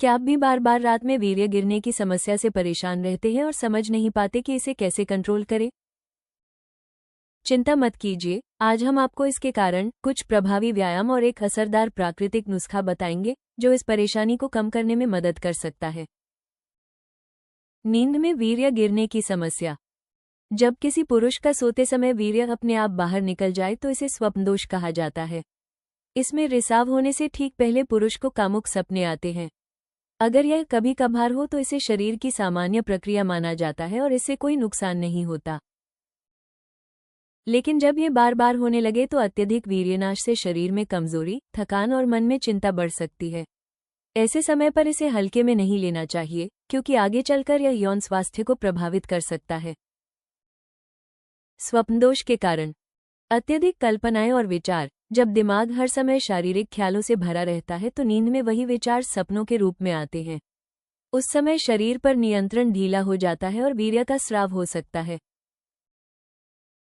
क्या आप भी बार बार रात में वीर्य गिरने की समस्या से परेशान रहते हैं और समझ नहीं पाते कि इसे कैसे कंट्रोल करें? चिंता मत कीजिए, आज हम आपको इसके कारण, कुछ प्रभावी व्यायाम और एक असरदार प्राकृतिक नुस्खा बताएंगे जो इस परेशानी को कम करने में मदद कर सकता है। नींद में वीर्य गिरने की समस्या। जब किसी पुरुष का सोते समय वीर्य अपने आप बाहर निकल जाए तो इसे स्वप्नदोष कहा जाता है। इसमें रिसाव होने से ठीक पहले पुरुष को कामुक सपने आते हैं। अगर यह कभी कभार हो तो इसे शरीर की सामान्य प्रक्रिया माना जाता है और इससे कोई नुकसान नहीं होता। लेकिन जब ये बार बार होने लगे तो अत्यधिक वीर्यनाश से शरीर में कमजोरी, थकान और मन में चिंता बढ़ सकती है। ऐसे समय पर इसे हल्के में नहीं लेना चाहिए, क्योंकि आगे चलकर यह यौन स्वास्थ्य को प्रभावित कर सकता है। स्वप्नदोष के कारण। अत्यधिक कल्पनाएं और विचार। जब दिमाग हर समय शारीरिक ख्यालों से भरा रहता है तो नींद में वही विचार सपनों के रूप में आते हैं। उस समय शरीर पर नियंत्रण ढीला हो जाता है और वीर्य का स्राव हो सकता है।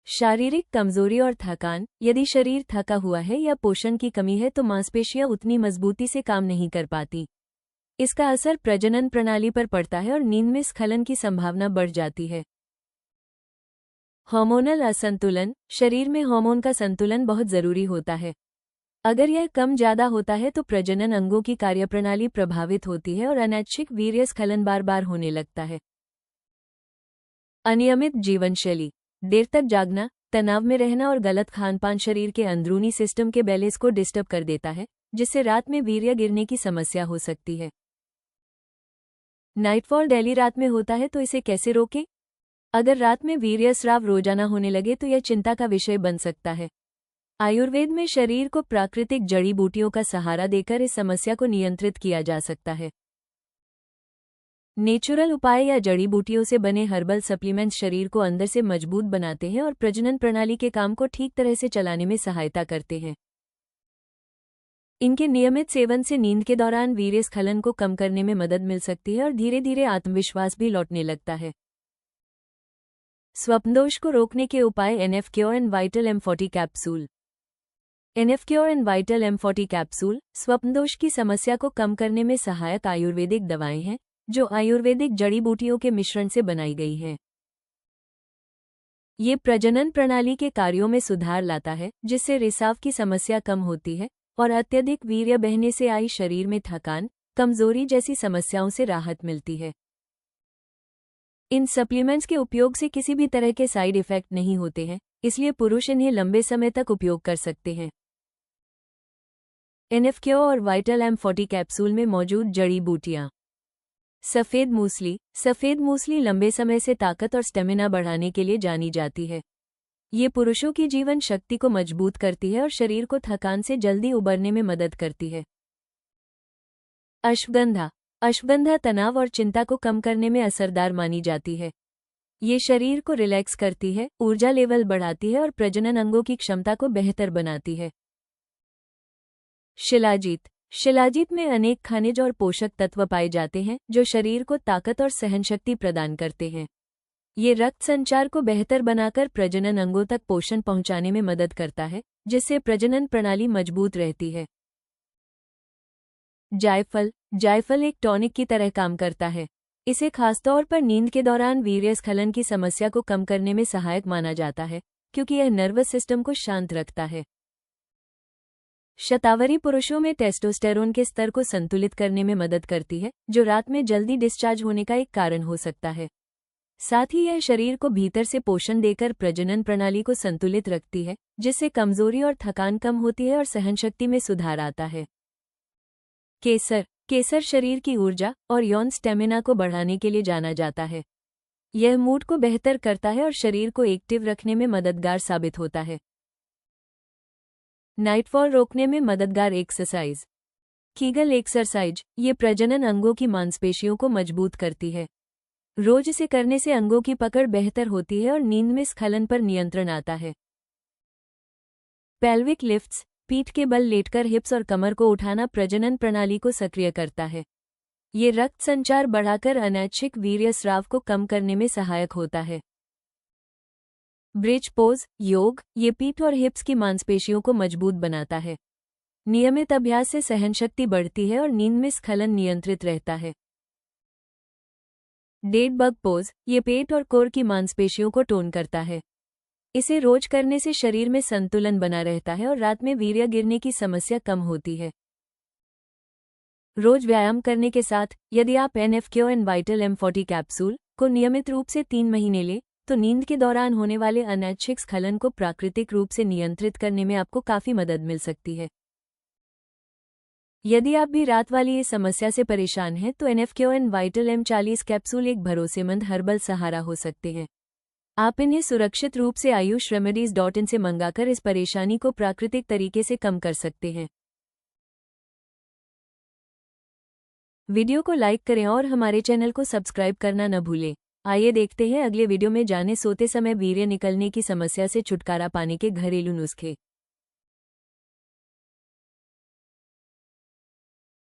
शारीरिक कमजोरी और थकान। यदि शरीर थका हुआ है या पोषण की कमी है तो मांसपेशियां उतनी मजबूती से काम नहीं कर पाती। इसका असर प्रजनन प्रणाली पर पड़ता है और नींद में स्खलन की संभावना बढ़ जाती है। हार्मोनल असंतुलन। शरीर में हार्मोन का संतुलन बहुत जरूरी होता है। अगर यह कम ज्यादा होता है तो प्रजनन अंगों की कार्यप्रणाली प्रभावित होती है और अनैच्छिक वीर्य स्खलन बार बार होने लगता है। अनियमित जीवनशैली। देर तक जागना, तनाव में रहना और गलत खानपान शरीर के अंदरूनी सिस्टम के बैलेंस को डिस्टर्ब कर देता है, जिससे रात में वीर्य गिरने की समस्या हो सकती है। नाइटफॉल डेली रात में होता है तो इसे कैसे रोकें? अगर रात में वीर्य स्राव रोजाना होने लगे तो यह चिंता का विषय बन सकता है। आयुर्वेद में शरीर को प्राकृतिक जड़ी बूटियों का सहारा देकर इस समस्या को नियंत्रित किया जा सकता है। नेचुरल उपाय या जड़ी बूटियों से बने हर्बल सप्लीमेंट्स शरीर को अंदर से मजबूत बनाते हैं और प्रजनन प्रणाली के काम को ठीक तरह से चलाने में सहायता करते हैं। इनके नियमित सेवन से नींद के दौरान वीर्य स्खलन को कम करने में मदद मिल सकती है और धीरे धीरे आत्मविश्वास भी लौटने लगता है। स्वप्नदोष को रोकने के उपाय। NF cure and vital M40 capsule. NF cure and vital M40 capsule स्वप्नदोष की समस्या को कम करने में सहायक आयुर्वेदिक दवाएं हैं, जो आयुर्वेदिक जड़ी बूटियों के मिश्रण से बनाई गई हैं। ये प्रजनन प्रणाली के कार्यों में सुधार लाता है, जिससे रिसाव की समस्या कम होती है और अत्यधिक वीर्य बहने से आई शरीर में थकान, कमजोरी जैसी समस्याओं से राहत मिलती है। इन सप्लीमेंट्स के उपयोग से किसी भी तरह के साइड इफेक्ट नहीं होते हैं, इसलिए पुरुष इन्हें लंबे समय तक उपयोग कर सकते हैं। एनएफ क्योर और वाइटल M40 कैप्सूल में मौजूद जड़ी बूटियां। सफेद मूसली। सफेद मूसली लंबे समय से ताकत और स्टेमिना बढ़ाने के लिए जानी जाती है। ये पुरुषों की जीवन शक्ति को मजबूत करती है और शरीर को थकान से जल्दी उबरने में मदद करती है। अश्वगंधा। अश्वगंधा तनाव और चिंता को कम करने में असरदार मानी जाती है। ये शरीर को रिलैक्स करती है, ऊर्जा लेवल बढ़ाती है और प्रजनन अंगों की क्षमता को बेहतर बनाती है। शिलाजीत। शिलाजीत में अनेक खनिज और पोषक तत्व पाए जाते हैं जो शरीर को ताकत और सहनशक्ति प्रदान करते हैं। ये रक्त संचार को बेहतर बनाकर प्रजनन अंगों तक पोषण पहुंचाने में मदद करता है, जिससे प्रजनन प्रणाली मजबूत रहती है। जायफल। जायफल एक टॉनिक की तरह काम करता है। इसे खासतौर पर नींद के दौरान वीर्य स्खलन की समस्या को कम करने में सहायक माना जाता है, क्योंकि यह नर्वस सिस्टम को शांत रखता है। शतावरी पुरुषों में टेस्टोस्टेरोन के स्तर को संतुलित करने में मदद करती है, जो रात में जल्दी डिस्चार्ज होने का एक कारण हो सकता है। साथ ही यह शरीर को भीतर से पोषण देकर प्रजनन प्रणाली को संतुलित रखती है, जिससे कमजोरी और थकान कम होती है और सहनशक्ति में सुधार आता है। केसर। केसर शरीर की ऊर्जा और यौन स्टेमिना को बढ़ाने के लिए जाना जाता है। यह मूड को बेहतर करता है और शरीर को एक्टिव रखने में मददगार साबित होता है। नाइटफॉल रोकने में मददगार एक्सरसाइज। Kegel exercise. ये प्रजनन अंगों की मांसपेशियों को मजबूत करती है। रोज इसे करने से अंगों की पकड़ बेहतर होती है और नींद में स्खलन पर नियंत्रण आता है। Pelvic lifts. पीठ के बल लेटकर हिप्स और कमर को उठाना प्रजनन प्रणाली को सक्रिय करता है। ये रक्त संचार बढ़ाकर अनैच्छिक वीर्य स्राव को कम करने में सहायक होता है। ब्रिज पोज योग। ये पीठ और हिप्स की मांसपेशियों को मजबूत बनाता है। नियमित अभ्यास से सहनशक्ति बढ़ती है और नींद में स्खलन नियंत्रित रहता है। डेड बग पोज, ये पेट और कोर की मांसपेशियों को टोन करता है। इसे रोज करने से शरीर में संतुलन बना रहता है और रात में वीर्य गिरने की समस्या कम होती है। रोज व्यायाम करने के साथ यदि आप NF-Q वाइटल M40 कैप्सूल को नियमित रूप से 3 महीने लें, तो नींद के दौरान होने वाले अनैच्छिक स्खलन को प्राकृतिक रूप से नियंत्रित करने में आपको काफी मदद मिल सकती है। यदि आप भी रात वाली इस समस्या से परेशान हैं, तो NF-Q वाइटल M40 कैप्सूल एक भरोसेमंद हर्बल सहारा हो सकते हैं। आप इन्हें सुरक्षित रूप से ayushremedies.in से मंगाकर इस परेशानी को प्राकृतिक तरीके से कम कर सकते हैं। वीडियो को लाइक करें और हमारे चैनल को सब्सक्राइब करना न भूलें। आइए देखते हैं अगले वीडियो में जाने सोते समय वीर्य निकलने की समस्या से छुटकारा पाने के घरेलू नुस्खे।